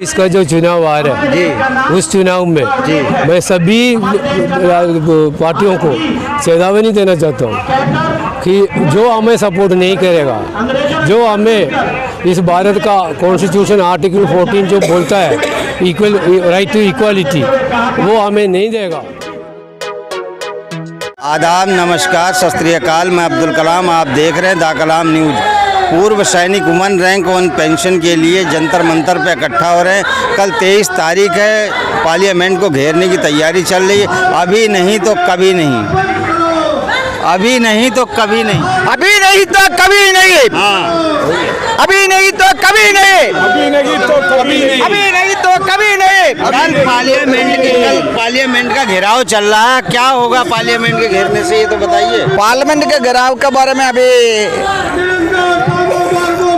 इसका जो चुनाव आ रहा है उस चुनाव में मैं सभी पार्टियों को चेतावनी देना चाहता हूँ कि जो हमें सपोर्ट नहीं करेगा, जो हमें इस भारत का कॉन्स्टिट्यूशन आर्टिकल 14 जो बोलता है इक्वल राइट टू इक्वालिटी, वो हमें नहीं देगा। आदाब, नमस्कार, सत श्री अकाल। मैं अब्दुल कलाम, आप देख रहे हैं दा कलाम न्यूज़। पूर्व सैनिक वुमन रैंक वन पेंशन के लिए जंतर मंतर पे इकट्ठा हो रहे हैं। कल 23 तारीख है, पार्लियामेंट को घेरने की तैयारी चल रही है। अभी नहीं तो कभी नहीं, अभी नहीं तो कभी नहीं, अभी नहीं तो कभी नहीं, अभी नहीं तो कभी नहीं, अभी नहीं तो कभी नहीं, अभी नहीं तो कभी नहीं। कल पार्लियामेंट का घेराव चल रहा है। क्या होगा पार्लियामेंट के घेरने से, ये तो बताइए। पार्लियामेंट के घेराव के बारे में अभी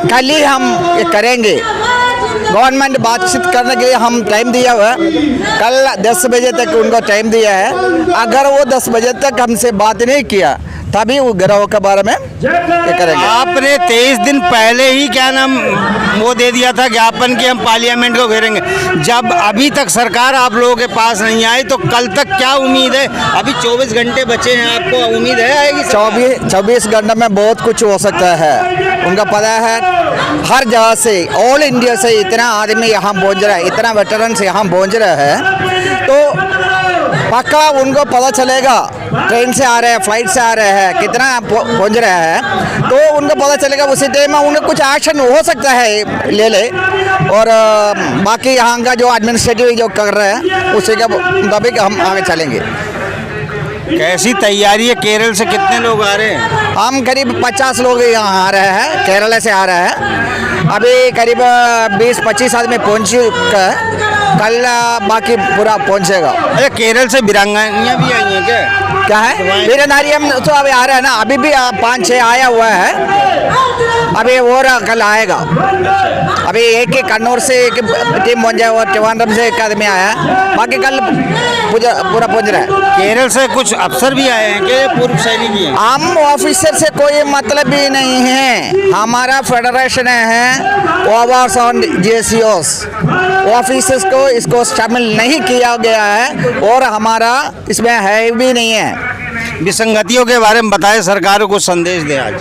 कल ही हम ये करेंगे। गवर्नमेंट बातचीत करने के लिए हम टाइम दिया हुआ है, कल 10 बजे तक उनको टाइम दिया है। अगर वो 10 बजे तक हमसे बात नहीं किया तभी वो गिराव के बारे में ये करेंगे। आपने 23 दिन पहले ही क्या नाम वो दे दिया था ज्ञापन कि हम पार्लियामेंट को घेरेंगे। जब अभी तक सरकार आप लोगों के पास नहीं आई तो कल तक क्या उम्मीद है? अभी 24 घंटे बचे हैं, आपको उम्मीद है आएगी? 24 घंटे में बहुत कुछ हो सकता है। उनका पता है हर जगह से, ऑल इंडिया से इतना आदमी यहाँ पहुँच रहा है, इतना वेटरन्स यहाँ पहुँच रहा है, तो पक्का उनको पता चलेगा। ट्रेन से आ रहे हैं, फ्लाइट से आ रहे हैं, कितना पहुँच रहे हैं, तो उनको पता चलेगा। उसी टाइम में उन्हें कुछ एक्शन हो सकता है ले। और बाकी यहाँ का जो एडमिनिस्ट्रेटिव जो कर रहे हैं उसी के मुताबिक हम आगे चलेंगे। कैसी तैयारी है? केरल से कितने लोग आ रहे हैं? हम करीब 50 लोग यहाँ आ रहे हैं, केरला से आ रहे हैं। अभी करीब 20-25 आदमी पहुँच चुका है, कल बाकी पूरा पहुँचेगा। अरे केरल से बिरंगानियाँ भी आई हैं क्या है? वीरनारी हम तो अभी आ रहे हैं ना, अभी भी 5-6 आया हुआ है, अभी और कल आएगा। अभी एक कन्नौर से एक टीम पहुँच जाए और त्रिवेंद्रम से एक आदमी आया है, बाकी कल पूरा पहुँच रहा है। केरल से कुछ अफसर भी आए हैं क्या? पूर्व सैनिक ही हैं? हम ऑफिसर से कोई मतलब भी नहीं है। हमारा फेडरेशन है ओवर्स ऑन GSOs, ऑफिसर्स को इसको शामिल नहीं किया गया है और हमारा इसमें है भी नहीं है। विसंगतियों के बारे में बताएं, सरकार को संदेश दें आज।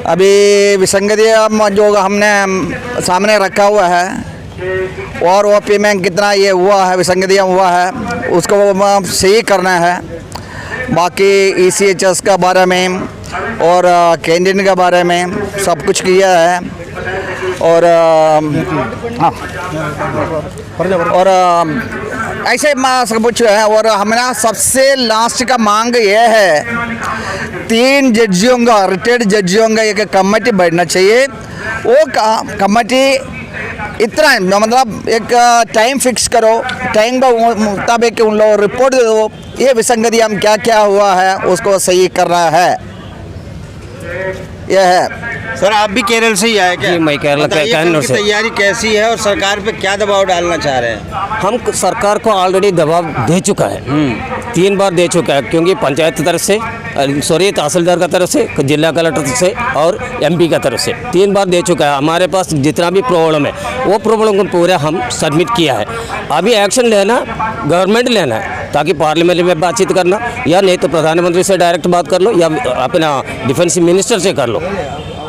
अभी विसंगतियाँ जो हमने सामने रखा हुआ है और OP में कितना ये हुआ है, विसंगतियाँ हुआ है, उसको सही करना है। बाकी ECHS का बारे में और कैंटीन के बारे में सब कुछ किया है। और ऐसे सब कुछ है। और हमारा सबसे लास्ट का मांग ये है, 3 जड्जियों का, रिटायर्ड जड्जियों का एक कमेटी बैठना चाहिए। वो कमेटी इतना मतलब एक टाइम फिक्स करो, टाइम के मुताबिक उन लोग रिपोर्ट दे दो, ये विसंगतियाँ क्या क्या हुआ है उसको सही करना है। यह है। सर आप भी केरल से ही आए क्या? जी, मैं केरल का से। तैयारी कैसी है और सरकार पे क्या दबाव डालना चाह रहे हैं? हम सरकार को ऑलरेडी दबाव दे चुका है, 3 बार दे चुका है, क्योंकि पंचायत की तरफ से, तहसीलदार का तरफ से, जिला कलेक्टर से और MP का तरफ से 3 बार दे चुका है। हमारे पास जितना भी प्रॉब्लम है वो प्रॉब्लम को पूरा हम सबमिट किया है। अभी एक्शन लेना गवर्नमेंट लेना है, ताकि पार्लियामेंट में बातचीत करना, या नहीं तो प्रधानमंत्री से डायरेक्ट बात कर लो या अपना डिफेंस मिनिस्टर से कर लो।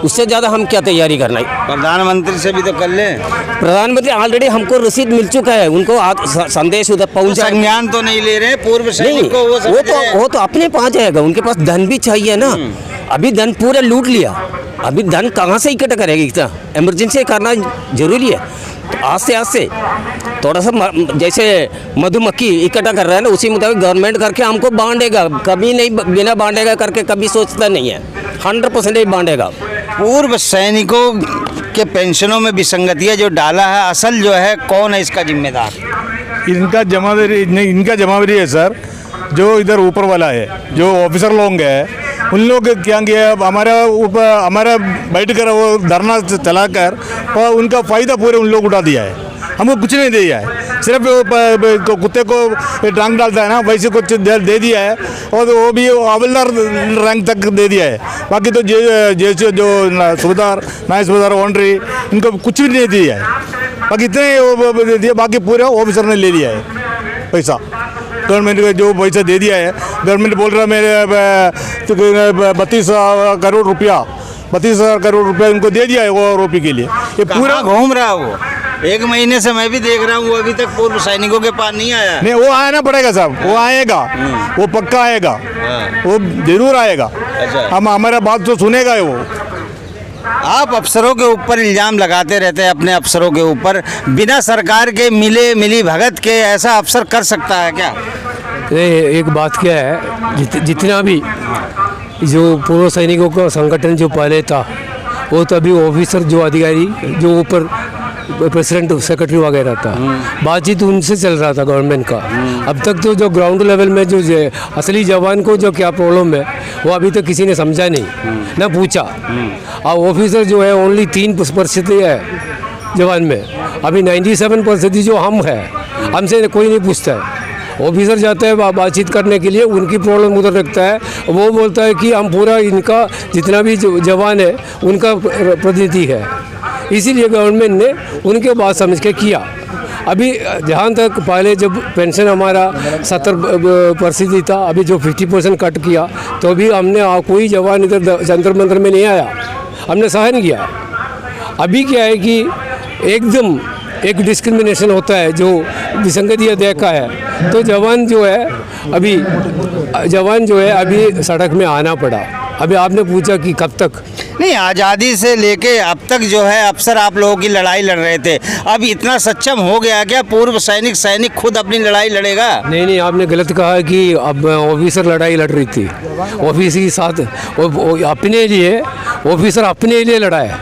उससे ज़्यादा हम क्या तैयारी करना है? प्रधानमंत्री से भी तो कर लें। प्रधानमंत्री ऑलरेडी हमको रसीद मिल चुका है, उनको संदेश उधर पहुँचा। संज्ञान तो नहीं ले रहे पूर्व सैनिक को? वो तो अपने पास जाएगा, उनके पास धन भी चाहिए ना। अभी धन पूरा लूट लिया, अभी धन कहाँ से इकट्ठा करेगा? इतना इमरजेंसी करना जरूरी है। तो आज से थोड़ा सा जैसे मधुमक्खी इकट्ठा कर रहा है ना, उसी मुताबिक गवर्नमेंट करके हमको बांटेगा। कभी नहीं बिना बांटेगा करके कभी सोचता नहीं है, 100% ही बांटेगा। पूर्व सैनिकों के पेंशनों में विसंगतियाँ जो डाला है, असल जो है कौन है इसका जिम्मेदार? इनका जमावरी है सर, जो इधर ऊपर वाला है, जो ऑफिसर लोग हैं, उन लोग क्या किया, हमारा बैठ कर वो धरना चलाकर और उनका फ़ायदा पूरे उन लोग उठा दिया है। हमको कुछ नहीं दिया है, सिर्फ कुत्ते को टांग डालता है ना, वैसे कुछ दे दिया है, और वो भी हवलदार रैंक तक दे दिया है। बाकी तो जैसे जो सूबेदार, नायब सूबेदार, ऑनरी, इनको कुछ भी नहीं दिया है। बाकी इतने वो दे दिया, बाकी पूरे ऑफिसर ने ले लिया है पैसा। गवर्नमेंट को जो पैसा दे दिया है, गवर्नमेंट बोल रहा है मेरे 32,000 करोड़ रुपया, 32,000 करोड़ रुपया इनको दे दिया है वो आरोपी के लिए। ये पूरा घूम रहा है वो, 1 महीने से मैं भी देख रहा हूँ, वो अभी तक पूर्व सैनिकों के पास नहीं आया। नहीं, वो आना पड़ेगा साहब, वो आएगा, वो पक्का आएगा, वो जरूर आएगा। अच्छा। हम हमारा बात तो सुनेगा वो। आप अफसरों के ऊपर इल्ज़ाम लगाते रहते हैं, अपने अफसरों के ऊपर, बिना सरकार के मिली भगत के ऐसा अफसर कर सकता है क्या? एक बात क्या है, जितना भी जो पूर्व सैनिकों का संगठन जो पहले था, वो तो अभी ऑफिसर जो अधिकारी जो ऊपर प्रेसिडेंट सेक्रेटरी वगैरह था, बातचीत उनसे चल रहा था गवर्नमेंट का। अब तक तो जो ग्राउंड लेवल में जो असली जवान को जो क्या प्रॉब्लम है वो अभी तक किसी ने समझा नहीं, ना पूछा। अब ऑफिसर जो है ओनली 3% है जवान में, अभी 97% जो हम है, हमसे कोई नहीं पूछता है। ऑफिसर जाता है बातचीत करने के लिए, उनकी प्रॉब्लम उधर रखता है, वो बोलता है कि हम पूरा इनका जितना भी जवान है उनका प्रतिनिधि है। इसीलिए गवर्नमेंट ने उनके बात समझ के किया। अभी जहाँ तक पहले जब पेंशन हमारा 70% था, अभी जो 50% कट किया, तो भी हमने कोई जवान इधर जंतर मंतर में नहीं आया, हमने सहन किया। अभी क्या है कि एकदम एक डिस्क्रिमिनेशन होता है, जो विसंगतियाँ देखा है, तो जवान जो है अभी सड़क में आना पड़ा। अभी आपने पूछा कि कब तक, नहीं, आज़ादी से लेके अब तक जो है अफसर आप लोगों की लड़ाई लड़ रहे थे, अब इतना सक्षम हो गया क्या पूर्व सैनिक खुद अपनी लड़ाई लड़ेगा? नहीं, आपने गलत कहा कि अब ऑफिसर लड़ाई लड़ रही थी। ऑफिसर के साथ अपने लिए ऑफिसर अपने लिए लड़ा है,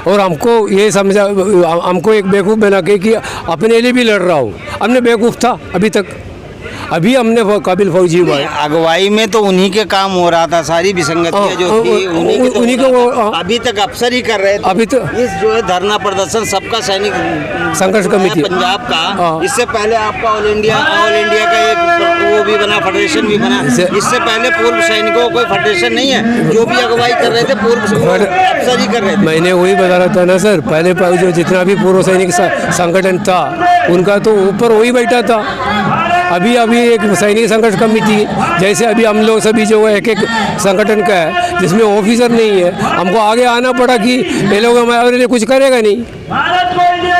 और हमको ये समझा, हमको एक बेवकूफ़ बना के कि अपने लिए भी लड़ रहा हूँ। हमने बेवकूफ़ था अभी तक, अभी हमने काबिल फौजी हुआ है। अगुवाई में तो उन्हीं के काम हो रहा था, सारी विसंगतियां जो थी उन्हीं के वो अभी तक अफसर ही कर रहे थे। अभी तो इस जो है धरना प्रदर्शन सबका सैनिक संघर्ष कमेटी पंजाब का, इससे पहले आपका ऑल इंडिया का एक वो भी बना, फेडरेशन भी बना। इससे पहले पूर्व सैनिकों कोई फेडरेशन नहीं है, जो भी अगुवाई कर रहे थे पूर्व अफसर ही कर रहे थे। मैंने वही बता रहा था ना सर, पहले जो जितना भी पूर्व सैनिक संगठन था उनका तो ऊपर वही बैठा था। अभी एक सैनिक संघर्ष कमेटी, जैसे अभी हम लोग सभी जो है एक संगठन का है, जिसमें ऑफिसर नहीं है, हमको आगे आना पड़ा कि ये लोग हमारे लिए कुछ करेगा नहीं।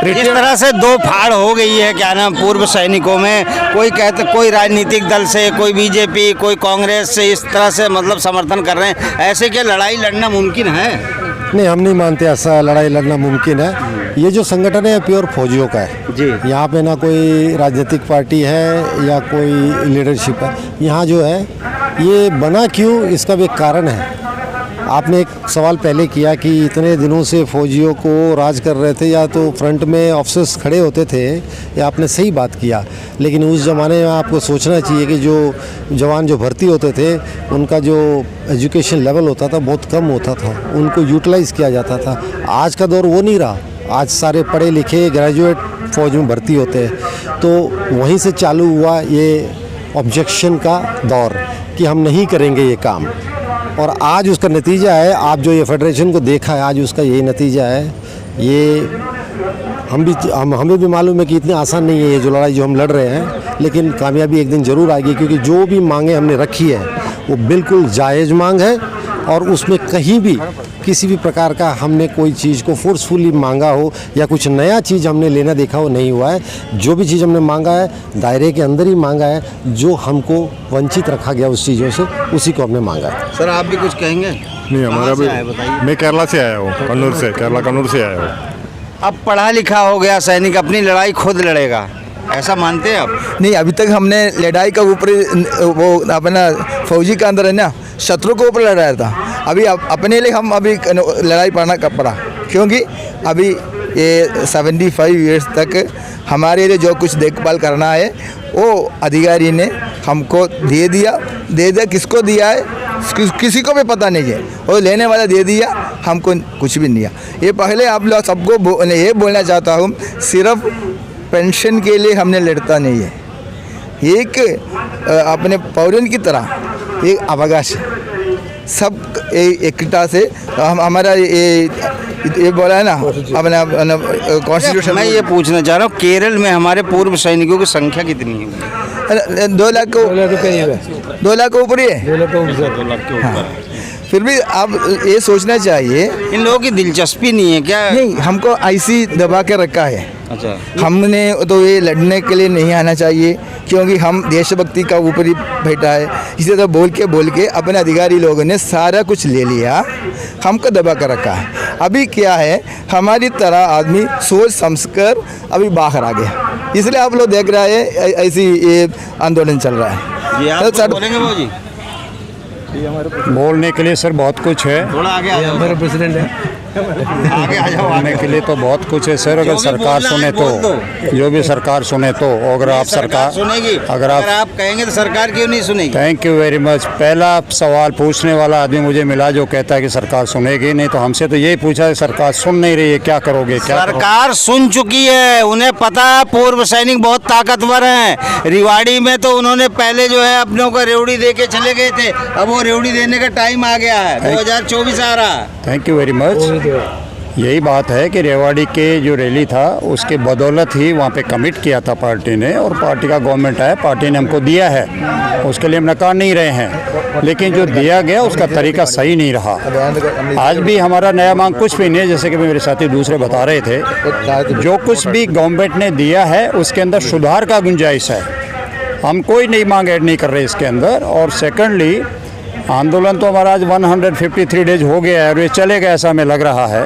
इस तरह से दो फाड़ हो गई है क्या नाम पूर्व सैनिकों में, कोई राजनीतिक दल से, कोई बीजेपी, कोई कांग्रेस से इस तरह से मतलब समर्थन कर रहे हैं। ऐसे क्या लड़ाई लड़ना मुमकिन है? नहीं, हम नहीं मानते ऐसा लड़ाई लड़ना मुमकिन है। ये जो संगठन है प्योर फौजियों का है जी। यहाँ पे ना कोई राजनीतिक पार्टी है या कोई लीडरशिप है। यहाँ जो है ये बना क्यों, इसका भी एक कारण है। आपने एक सवाल पहले किया कि इतने दिनों से फौजियों को राज कर रहे थे, या तो फ्रंट में ऑफिसर्स खड़े होते थे, या आपने सही बात किया। लेकिन उस ज़माने में आपको सोचना चाहिए कि जो जवान जो भर्ती होते थे उनका जो एजुकेशन लेवल होता था बहुत कम होता था, उनको यूटिलाइज़ किया जाता था। आज का दौर वो नहीं रहा, आज सारे पढ़े लिखे ग्रेजुएट फौज में भर्ती होते हैं। तो वहीं से चालू हुआ ये ऑब्जेक्शन का दौर कि हम नहीं करेंगे ये काम, और आज उसका नतीजा है। आप जो ये फेडरेशन को देखा है, आज उसका यही नतीजा है। ये हमें भी मालूम है कि इतनी आसान नहीं है ये जो लड़ाई जो हम लड़ रहे हैं, लेकिन कामयाबी एक दिन ज़रूर आएगी, क्योंकि जो भी मांगे हमने रखी है वो बिल्कुल जायज़ मांग है, और उसमें कहीं भी किसी भी प्रकार का हमने कोई चीज़ को फोर्सफुली मांगा हो या कुछ नया चीज़ हमने लेना देखा हो नहीं हुआ है। जो भी चीज़ हमने मांगा है दायरे के अंदर ही मांगा है, जो हमको वंचित रखा गया उस चीज़ों से, उसी को हमने मांगा है। सर आप भी कुछ कहेंगे? नहीं, हमारा भी, मैं केरला से आया हूँ, कन्नूर से आया हूँ। अब पढ़ा लिखा हो गया सैनिक, अपनी लड़ाई खुद लड़ेगा, ऐसा मानते हैं आप? नहीं, अभी तक हमने लड़ाई का ऊपर वो अपना फौजी के अंदर है ना, शत्रु के ऊपर लड़ाया था। अभी अपने लिए हम अभी लड़ाई पड़ा, क्योंकि अभी ये 75 ईयर्स तक हमारे लिए जो कुछ देखभाल करना है वो अधिकारी ने हमको दे दिया। किसको दिया है किसी को भी पता नहीं है, वो लेने वाला दे दिया, हमको कुछ भी नहीं दिया। ये पहले आप लोग सबको ये बोलना चाहता हूँ, सिर्फ पेंशन के लिए हमने लड़ता नहीं है, एक अपने पौरन की तरह एक अवकाश सब इकट्ठा से हमारा ये ये बोला है ना अपना कॉन्स्टिट्यूशन मैं ये पूछना चाह रहा हूँ, केरल में हमारे पूर्व सैनिकों की संख्या कितनी है? 2 लाख को 2 लाख के करीब है, 2 लाख के ऊपर ही है। 2 लाख के ऊपर। हाँ। फिर भी आप ये सोचना चाहिए, इन लोगों की दिलचस्पी नहीं है क्या? नहीं हमको ऐसी दबा के रखा है। अच्छा, हमने तो ये लड़ने के लिए नहीं आना चाहिए, क्योंकि हम देशभक्ति का ऊपर ही बैठा है। इसे तो बोल के अपने अधिकारी लोगों ने सारा कुछ ले लिया, हमको दबा कर रखा है। अभी क्या है, हमारी तरह आदमी सोच समझ कर अभी बाहर आ गया, इसलिए आप लोग देख रहे हैं ऐसी ये आंदोलन चल रहा है। जी आप तो कुछ बोलेंगे भाजी? बोलने के लिए सर बहुत कुछ है, थोड़ा आगे आ जाओ, हमारा प्रेसिडेंट है। आगे आ जाओ। बोलने के लिए तो बहुत कुछ है सर। अगर जो भी सरकार बोलना सुने है, बोल तो, जो भी सरकार सुने तो, अगर आप सरकार सुनेगी, अगर आप कहेंगे तो सरकार क्यों नहीं सुनेगी? Thank you very much. पहला सवाल पूछने वाला आदमी मुझे मिला जो कहता है कि सरकार सुनेगी नहीं, तो हमसे तो यही पूछा है सरकार सुन नहीं रही है, क्या करोगे? क्या करोगे? सरकार सुन चुकी है, उन्हें पता है पूर्व सैनिक बहुत ताकतवर हैं। रिवाड़ी में तो उन्होंने पहले जो है अपनों को रेवड़ी दे के चले गए थे, अब वो रेवड़ी देने का टाइम आ गया है, 2024 आ रहा है। Thank you very much. यही बात है कि रेवाड़ी के जो रैली था उसके बदौलत ही वहाँ पे कमिट किया था पार्टी ने, और पार्टी का गवर्नमेंट है, पार्टी ने हमको दिया है, उसके लिए हम नकार नहीं रहे हैं, लेकिन जो दिया गया उसका तरीका सही नहीं रहा। आज भी हमारा नया मांग कुछ भी नहीं है, जैसे कि मेरे साथी दूसरे बता रहे थे, जो कुछ भी गवर्नमेंट ने दिया है उसके अंदर सुधार का गुंजाइश है, हम कोई नई मांग ऐड नहीं कर रहे इसके अंदर। और सेकेंडली आंदोलन तो हमारा आज 153 डेज हो गया है और ये चलेगा ऐसा हमें लग रहा है,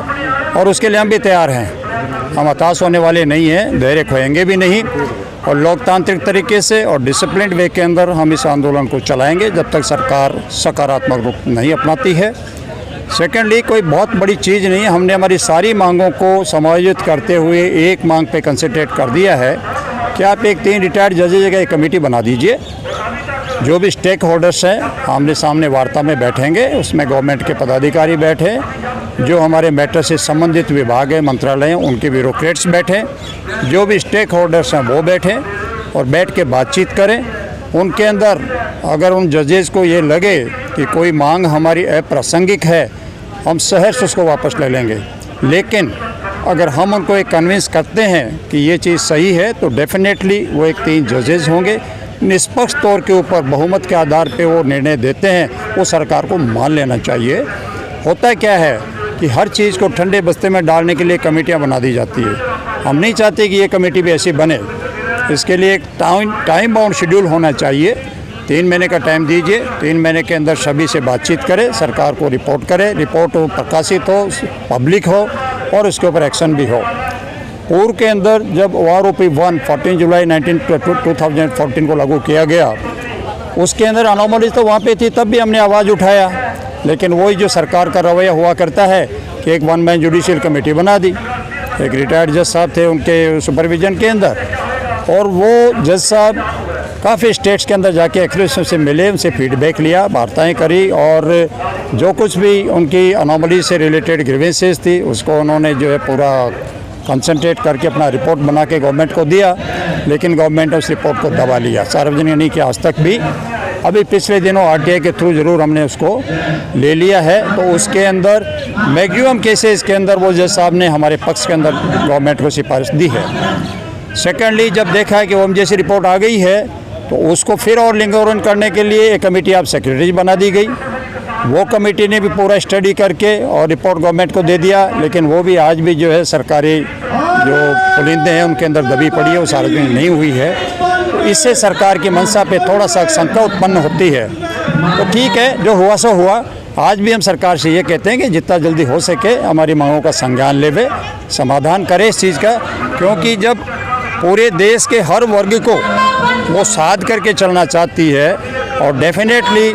और उसके लिए हम भी तैयार हैं। हम हताश होने वाले नहीं हैं, धैर्य खोएंगे भी नहीं, और लोकतांत्रिक तरीके से और डिसिप्लिन वे के अंदर हम इस आंदोलन को चलाएंगे जब तक सरकार सकारात्मक रूप नहीं अपनाती है। सेकेंडली कोई बहुत बड़ी चीज़ नहीं है, हमने हमारी सारी मांगों को समायोजित करते हुए एक मांग पे कंसंट्रेट कर दिया है कि आप एक 3 रिटायर्ड जजेज का एक कमेटी बना दीजिए। जो भी स्टेक होल्डर्स हैं आमने सामने वार्ता में बैठेंगे, उसमें गवर्नमेंट के पदाधिकारी बैठे, जो हमारे मैटर से संबंधित विभाग है, मंत्रालय हैं, उनके ब्यूरोक्रेट्स बैठे, जो भी स्टेक होल्डर्स हैं वो बैठे और बैठ के बातचीत करें। उनके अंदर अगर उन जजेस को ये लगे कि कोई मांग हमारी अप्रासंगिक है, हम सहर्ष उसको वापस ले लेंगे। लेकिन अगर हम उनको एक कन्विंस करते हैं कि ये चीज़ सही है, तो डेफिनेटली वो एक 3 जजेस होंगे, निष्पक्ष तौर के ऊपर बहुमत के आधार पे वो निर्णय देते हैं, वो सरकार को मान लेना चाहिए। होता क्या है कि हर चीज़ को ठंडे बस्ते में डालने के लिए कमेटियां बना दी जाती है। हम नहीं चाहते कि ये कमेटी भी ऐसी बने, इसके लिए एक टाइम बाउंड शेड्यूल होना चाहिए। 3 महीने का टाइम दीजिए, 3 महीने के अंदर सभी से बातचीत करें, सरकार को रिपोर्ट करें, रिपोर्ट प्रकाशित हो, पब्लिक हो और उसके ऊपर एक्शन भी हो। पूर्व के अंदर जब OROP 1 14 जुलाई 2014 को लागू किया गया, उसके अंदर अनोमलीज तो वहाँ पे थी, तब भी हमने आवाज़ उठाया, लेकिन वही जो सरकार का रवैया हुआ करता है कि एक 1 मैन जुडिशियल कमेटी बना दी। एक रिटायर्ड जज साहब थे उनके सुपरविजन के अंदर, और वो जज साहब काफ़ी स्टेट्स के अंदर जाके एक्सप्रेशन से मिले, उनसे फीडबैक लिया, वार्ताएं करी, और जो कुछ भी उनकी अनोमली से रिलेटेड ग्रीवेंसेस थी उसको उन्होंने जो है पूरा कंसंट्रेट करके अपना रिपोर्ट बना के गवर्नमेंट को दिया। लेकिन गवर्नमेंट ने उस रिपोर्ट को दबा लिया, सार्वजनिक नहीं किया आज तक भी। अभी पिछले दिनों RTI के थ्रू ज़रूर हमने उसको ले लिया है, तो उसके अंदर मैक्सिमम केसेस के अंदर वो जज साहब ने हमारे पक्ष के अंदर गवर्नमेंट को सिफारिश दी है। सेकेंडली जब देखा है कि ओम जैसी रिपोर्ट आ गई है, तो उसको फिर और लिंगोरन करने के लिए एक कमेटी आप सेक्रेटरी बना दी गई। वो कमेटी ने भी पूरा स्टडी करके और रिपोर्ट गवर्नमेंट को दे दिया, लेकिन वो भी आज भी जो है सरकारी जो पुलिंदे हैं उनके अंदर दबी पड़ी है, वो सार्वजनिक नहीं हुई है। तो इससे सरकार की मंशा पे थोड़ा सा शंका उत्पन्न होती है। तो ठीक है, जो हुआ सो हुआ। आज भी हम सरकार से ये कहते हैं कि जितना जल्दी हो सके हमारी मांगों का संज्ञान लेवे, समाधान करे इस चीज़ का, क्योंकि जब पूरे देश के हर वर्ग को वो साध करके चलना चाहती है, और डेफिनेटली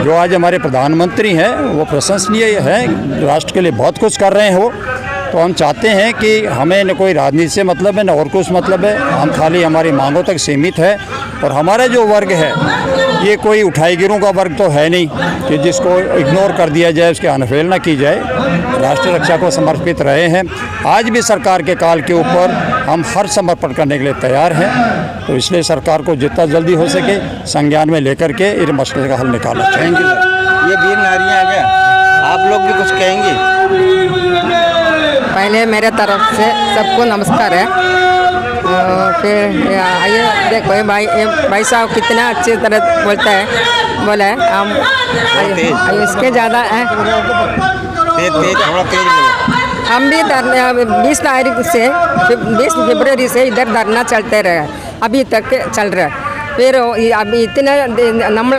जो आज हमारे प्रधानमंत्री हैं वो प्रशंसनीय है, राष्ट्र के लिए बहुत कुछ कर रहे हैं वो। तो हम चाहते हैं कि हमें न कोई राजनीति से मतलब है न और कुछ मतलब है, हम खाली हमारी मांगों तक सीमित है। और हमारा जो वर्ग है ये कोई उठाई गिरों का वर्ग तो है नहीं कि जिसको इग्नोर कर दिया जाए, उसकी अनफेल न की जाए। राष्ट्र रक्षा को समर्पित रहे हैं, आज भी सरकार के काल के ऊपर हम हर समर्पण करने के लिए तैयार हैं। तो इसलिए सरकार को जितना जल्दी हो सके संज्ञान में लेकर के इस मसले का हल निकालना चाहेंगे। ये वीर नारियां आ गया, आप लोग भी कुछ कहेंगे? पहले मेरे तरफ से सबको नमस्कार है। फिर आइए देखो ये भाई साहब कितना अच्छी तरह बोलता है, बोला है हम इसके ज़्यादा है। थोड़ा तेज बोलो। हम भी 20 तारीख से 20 फरवरी से इधर धरना चलते रहे, अभी तक चल रहा है। फिर अभी इतना हम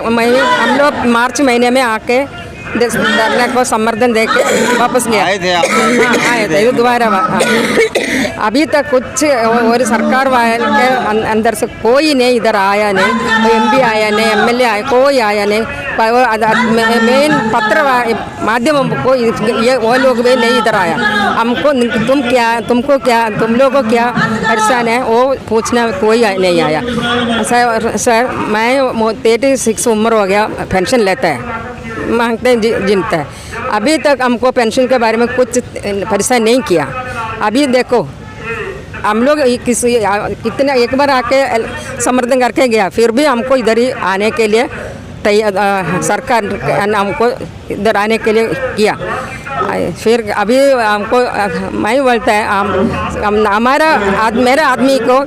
लोग मार्च महीने में आके धरने को समर्थन दे के वापस गया। आए थे आप? हाँ आए थे, दोबारा अभी तक कुछ और सरकार के अंदर से कोई नहीं इधर आया नहीं, कोई MP आया नहीं, MLA आया, कोई आया नहीं। मेन पत्र माध्यम को ये वो लोग भी नहीं इधर आया। हमको तुमको क्या तुम लोगों को क्या परेशान है वो पूछना कोई नहीं आया। सर मैं 36 उम्र हो गया, पेंशन लेता है, मांगते हैं जिनता है। अभी तक हमको पेंशन के बारे में कुछ परेशान नहीं किया। अभी देखो हम लोग कितना एक बार आके समर्थन करके गया, फिर भी हमको इधर ही आने के लिए सरकार हमको इधर आने के लिए किया। फिर अभी हमको मैं बोलता है हमारा मेरा आदमी को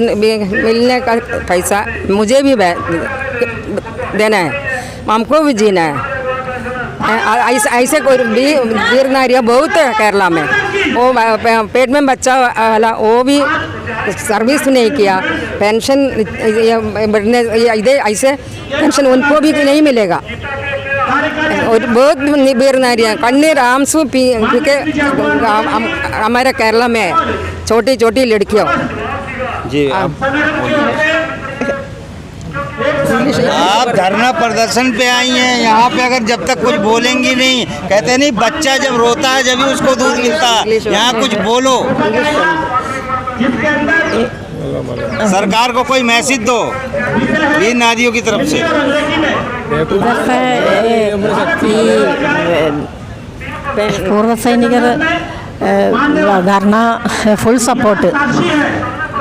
मिलने का पैसा मुझे भी देना है, हमको भी जीना है। ऐसे कोई वीर नारियाँ बहुत है केरला में, वो पेट में बच्चा वाला वो भी सर्विस नहीं किया, पेंशन ऐसे पेंशन उनको भी नहीं मिलेगा। और बहुत वीर नारियाँ कन्नीर आंसू पी के हमारे केरला में छोटी छोटी लड़कियों। जी आप धरना प्रदर्शन पे आई हैं, यहाँ पे अगर जब तक कुछ बोलेंगी नहीं, कहते नहीं बच्चा जब रोता है जब भी उसको दूध मिलता है, यहाँ कुछ बोलो, सरकार को कोई मैसेज दो वीर नारियों की तरफ से। पूर्व सैनिक धरना फुल सपोर्ट।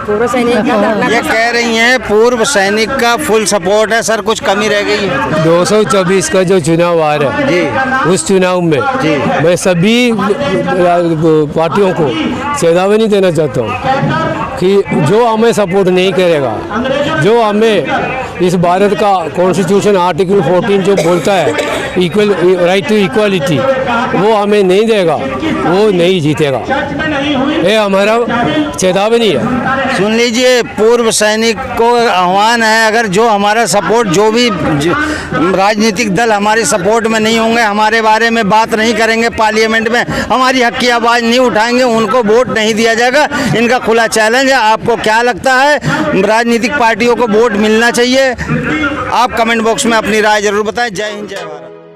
ये कह रही हैं पूर्व सैनिक का फुल सपोर्ट है। सर कुछ कमी रह गई है? 224 का जो चुनाव आ रहा है जी, उस चुनाव में मैं सभी पार्टियों को चेतावनी देना चाहता हूँ कि जो हमें सपोर्ट नहीं करेगा, जो हमें इस भारत का कॉन्स्टिट्यूशन आर्टिकल 14 जो बोलता है इक्वल राइट टू इक्वालिटी, वो हमें नहीं देगा, वो नहीं जीतेगा। ये हमारा चेतावनी है। सुन लीजिए, पूर्व सैनिक को आह्वान है, अगर जो हमारा सपोर्ट जो भी राजनीतिक दल हमारे सपोर्ट में नहीं होंगे, हमारे बारे में बात नहीं करेंगे पार्लियामेंट में, हमारी हक की आवाज़ नहीं उठाएंगे, उनको वोट नहीं दिया जाएगा। इनका खुला चैलेंज है। आपको क्या लगता है, राजनीतिक पार्टियों को वोट मिलना चाहिए? आप कमेंट बॉक्स में अपनी राय जरूर बताएं। जय हिंद, जय भारत।